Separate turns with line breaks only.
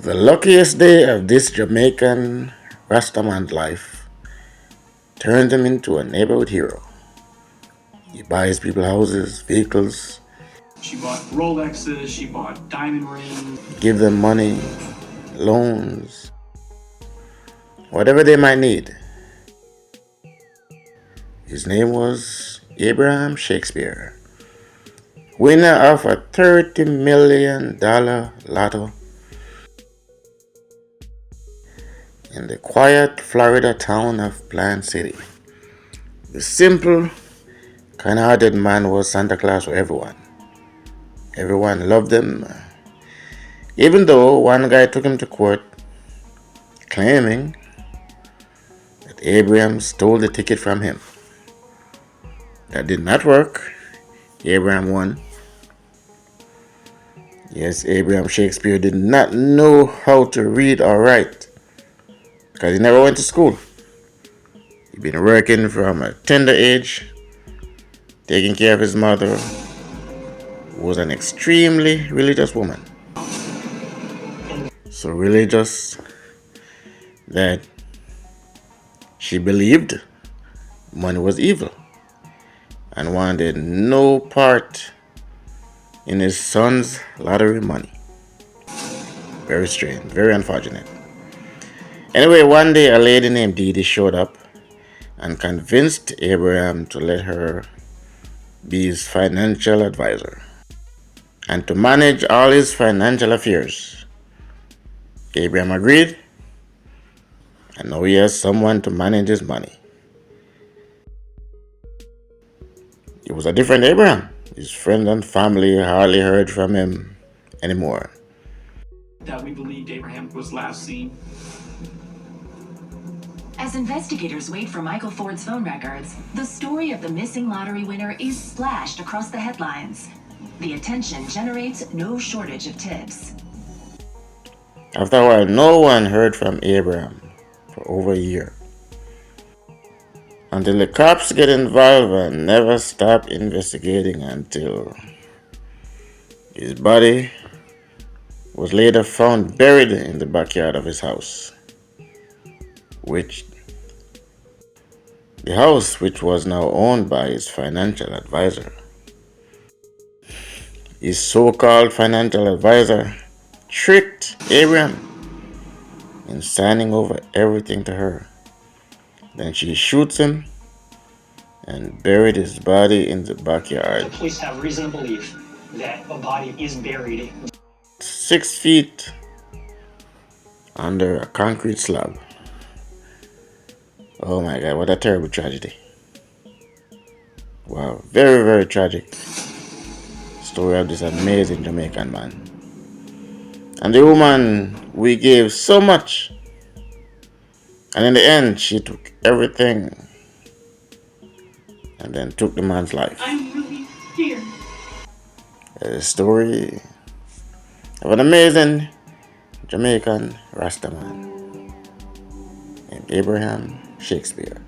The luckiest day of this Jamaican Rastaman's life turned him into a neighborhood hero. He buys people houses, vehicles,
She bought Rolexes, she bought diamond rings.
give them money, loans, whatever they might need. His name was Abraham Shakespeare, winner of a $30 million lotto in the quiet Florida town of Plant City. The simple, kind-hearted man was Santa Claus for everyone. Everyone loved him, even though one guy took him to court claiming that Abraham stole the ticket from him. That did not work. Abraham won. Yes, Abraham Shakespeare did not know how to read or write because he never went to school. He'd been working from a tender age, taking care of his mother, who was an extremely religious woman. So religious that she believed money was evil and wanted no part in his son's lottery money. Very strange, very unfortunate. Anyway, one day a lady named Dee Dee showed up and convinced Abraham to let her be his financial advisor and to manage all his financial affairs. Abraham agreed, and now he has someone to manage his money. It was a different Abraham. His friends and family hardly heard from him anymore.
That we believed Abraham was last seen.
As investigators wait for Michael Ford's phone records, the story of the missing lottery winner is splashed across the headlines. The attention generates no shortage of tips.
After a while, no one heard from Abraham for over a year. Until the cops get involved and never stop investigating until his body was later found buried in the backyard of his house. The house which was now owned by his financial advisor. His so-called financial advisor tricked Abraham in signing over everything to her. Then she shoots him and buried his body in the backyard.
The police have reason to believe that a body is buried
6 feet under a concrete slab. Oh my God, what a terrible tragedy. Wow, very, very tragic story of this amazing Jamaican man. And the woman we gave so much, and in the end she took everything and then took the man's life.
I'm really scared.
A story of an amazing Jamaican Rastaman named Abraham Shakespeare.